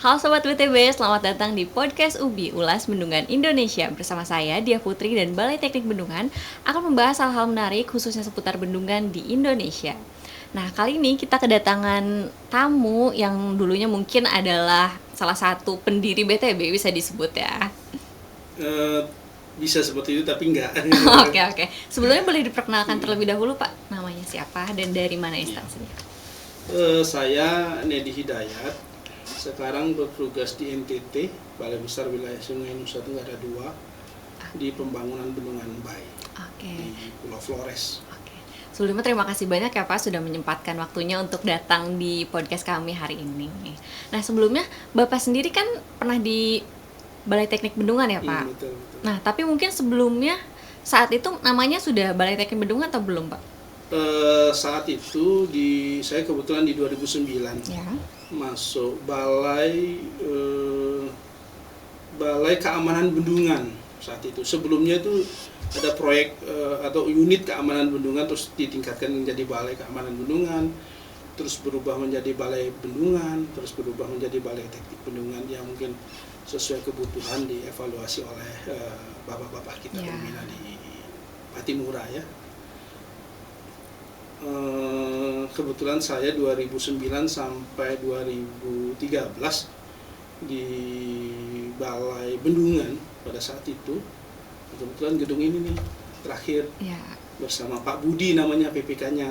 Halo Sobat BTB, selamat datang di Podcast UBI, Ulas Bendungan Indonesia. Bersama saya, Dia Putri dan Balai Teknik Bendungan akan membahas hal-hal menarik khususnya seputar bendungan di Indonesia. Nah, kali ini kita kedatangan tamu yang dulunya mungkin adalah salah satu pendiri BTB, bisa disebut ya. Bisa seperti itu, tapi enggak. Oke. Sebelumnya boleh diperkenalkan terlebih dahulu Pak, namanya siapa dan dari mana instansinya? Saya Nedi Hidayat. Sekarang bertugas di NTT, Balai Besar Wilayah Sungai Nusa Tenggara II, di pembangunan bendungan Bay di Pulau Flores. Sebelumnya terima kasih banyak ya Pak sudah menyempatkan waktunya untuk datang di podcast kami hari ini. Nah, sebelumnya Bapak sendiri kan pernah di Balai Teknik Bendungan ya Pak? Betul. Nah, tapi mungkin sebelumnya saat itu namanya sudah Balai Teknik Bendungan atau belum Pak? Saat itu saya kebetulan di 2009 Ya. masuk Balai Keamanan Bendungan saat itu. Sebelumnya itu ada proyek atau unit keamanan bendungan, terus ditingkatkan menjadi Balai Keamanan Bendungan, terus berubah menjadi Balai Bendungan, terus berubah menjadi Balai Teknik Bendungan yang mungkin sesuai kebutuhan dievaluasi oleh bapak-bapak kita pembina di Patimura ya. Kebetulan saya 2009 sampai 2013 di Balai Bendungan pada saat itu. Kebetulan gedung ini nih terakhir bersama Pak Budi namanya PPK-nya.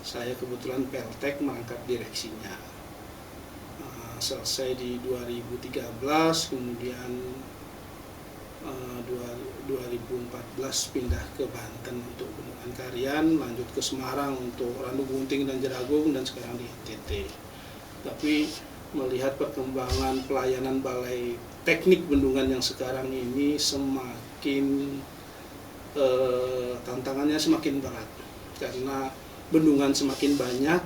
Saya kebetulan Peltek merangkap direksinya. Selesai di 2013, kemudian 2014 pindah ke Banten untuk Bendungan Karian, lanjut ke Semarang untuk Randu Gunting dan Jeragung, dan sekarang di NTT. Tapi melihat perkembangan pelayanan Balai Teknik Bendungan yang sekarang ini semakin tantangannya semakin berat karena bendungan semakin banyak,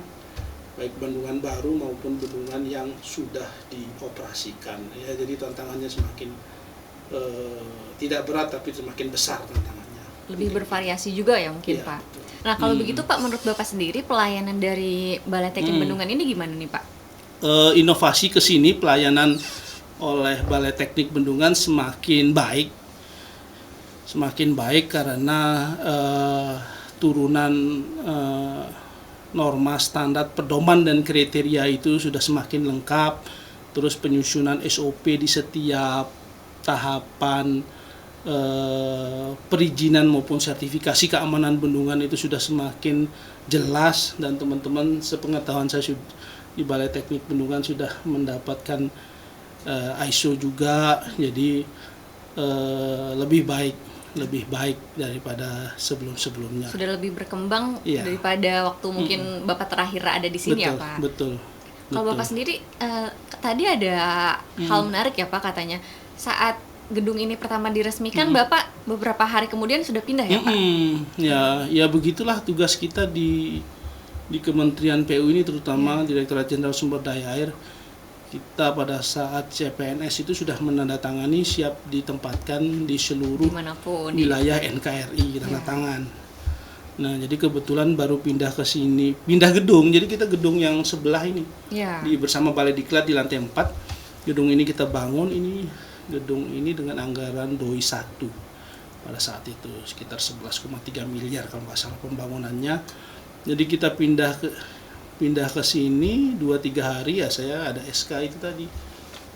baik bendungan baru maupun bendungan yang sudah dioperasikan ya. Jadi tantangannya semakin tidak berat tapi semakin besar tantangannya. Lebih bervariasi juga ya mungkin Pak. Betul. Nah, kalau begitu Pak, menurut Bapak sendiri pelayanan dari Balai Teknik Bendungan ini gimana nih Pak? Inovasi ke sini pelayanan oleh Balai Teknik Bendungan semakin baik karena turunan norma standar pedoman dan kriteria itu sudah semakin lengkap. Terus penyusunan SOP di setiap tahapan perizinan maupun sertifikasi keamanan bendungan itu sudah semakin jelas, dan teman-teman sepengetahuan saya di Balai Teknik Bendungan sudah mendapatkan ISO juga, jadi lebih baik daripada sebelumnya. Sudah lebih berkembang daripada waktu mungkin Bapak terakhir ada di sini ya Pak? Betul. Kalau Bapak sendiri tadi ada hal menarik ya Pak, katanya saat gedung ini pertama diresmikan Bapak beberapa hari kemudian sudah pindah ya Pak? Ya begitulah tugas kita di Kementerian PU ini, terutama Direktorat Jenderal Sumber Daya Air. Kita pada saat CPNS itu sudah menandatangani siap ditempatkan di seluruh wilayah NKRI, tanda tangan. Nah, jadi kebetulan baru pindah ke sini, pindah gedung. Jadi kita gedung yang sebelah ini bersama Balai Diklat di lantai 4. Gedung ini kita bangun, gedung ini dengan anggaran DOI 1 pada saat itu sekitar 11,3 miliar kalau nggak salah pembangunannya. Jadi kita pindah ke sini 2-3 hari ya, saya ada SK itu tadi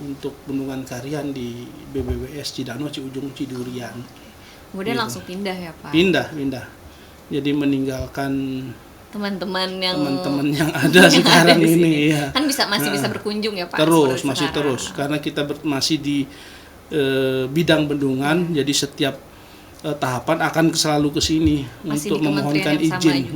untuk Bendungan Karian di BBWS Cidano Ciujung Cidurian. Kemudian langsung pindah ya Pak? Pindah. Jadi meninggalkan teman-teman yang ada sekarang ini ya. Kan masih bisa berkunjung ya Pak? Terus karena kita masih di bidang bendungan, jadi setiap tahapan akan selalu ke sini untuk memohonkan izin.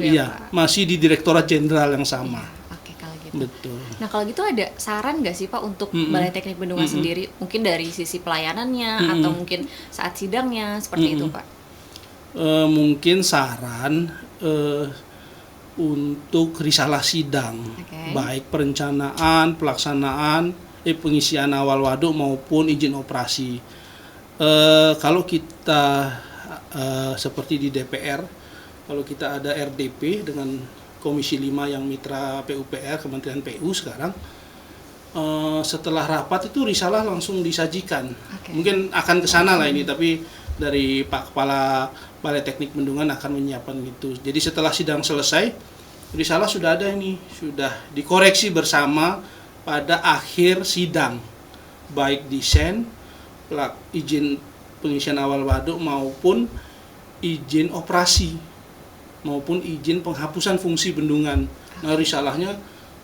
Masih di Direktorat Jenderal yang sama. Oke, kalau gitu. Betul. Nah, kalau gitu ada saran nggak sih Pak untuk Balai Teknik Bendungan sendiri, mungkin dari sisi pelayanannya atau mungkin saat sidangnya seperti itu Pak? Mungkin saran untuk risalah sidang, baik perencanaan, pelaksanaan, pengisian awal waduk maupun izin operasi. Kalau kita seperti di DPR, kalau kita ada RDP dengan Komisi 5 yang mitra PUPR, Kementerian PU sekarang, setelah rapat itu risalah langsung disajikan. Oke. Mungkin akan ke sana lah ini, tapi dari Pak Kepala Balai Teknik Bendungan akan menyiapkan itu. Jadi setelah sidang selesai, risalah sudah ada ini, sudah dikoreksi bersama pada akhir sidang, baik desain, izin pengisian awal waduk maupun izin operasi maupun izin penghapusan fungsi bendungan. Nah, risalahnya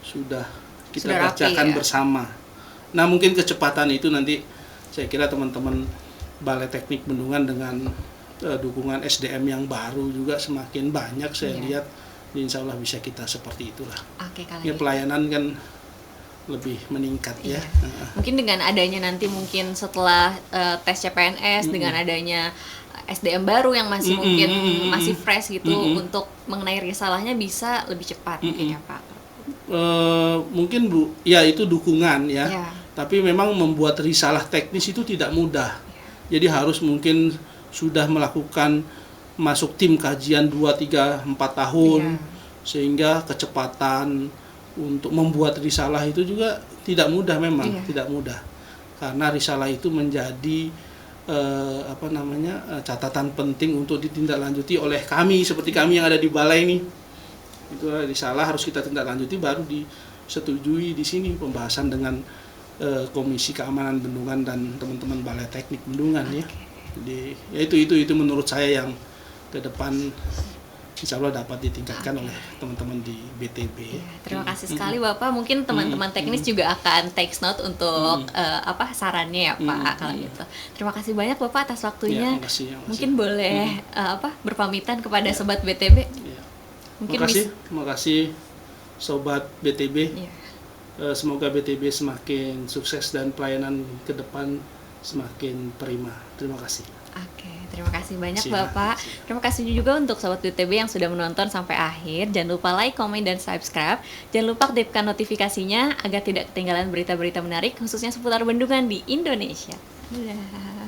sudah kita Sudah rapi, bacakan ya? bersama. Nah, mungkin kecepatan itu nanti saya kira teman-teman Balai Teknik Bendungan dengan dukungan SDM yang baru juga semakin banyak, saya Iya. lihat insya Allah bisa kita seperti itulah. Oke, kalau Ya, gitu. pelayanan kan lebih meningkat ya. Iya. Mungkin dengan adanya nanti mungkin setelah tes CPNS, dengan adanya SDM baru yang masih mungkin masih fresh gitu, untuk mengenai risalahnya bisa lebih cepat mungkin ya Pak. Mungkin Bu, ya itu dukungan ya. Iya. Tapi memang membuat risalah teknis itu tidak mudah. Jadi harus mungkin sudah melakukan masuk tim kajian 2, 3, 4 tahun. Iya. Sehingga kecepatan untuk membuat risalah itu juga tidak mudah memang, Iya. tidak mudah. Karena risalah itu menjadi catatan penting untuk ditindaklanjuti oleh kami, seperti kami yang ada di balai ini. Itu risalah harus kita tindak lanjuti, baru disetujui di sini pembahasan dengan Komisi Keamanan Bendungan dan teman-teman Balai Teknik Bendungan ya. Jadi ya itu menurut saya yang ke depan insya Allah dapat ditingkatkan oleh teman-teman di BTB. Ya, terima kasih sekali Bapak. Mungkin teman-teman teknis juga akan take note untuk sarannya ya Pak kalau gitu. Terima kasih banyak Bapak atas waktunya. Ya, makasih. Mungkin boleh berpamitan kepada sobat BTB. Ya. Mungkin Terima kasih sobat BTB. Iya. Semoga BTB semakin sukses dan pelayanan ke depan semakin prima. Terima kasih. Oke, terima kasih banyak Siap. Bapak. Terima kasih juga untuk sobat BTB yang sudah menonton sampai akhir. Jangan lupa like, komen, dan subscribe. Jangan lupa aktifkan notifikasinya agar tidak ketinggalan berita-berita menarik khususnya seputar bendungan di Indonesia. Dadah.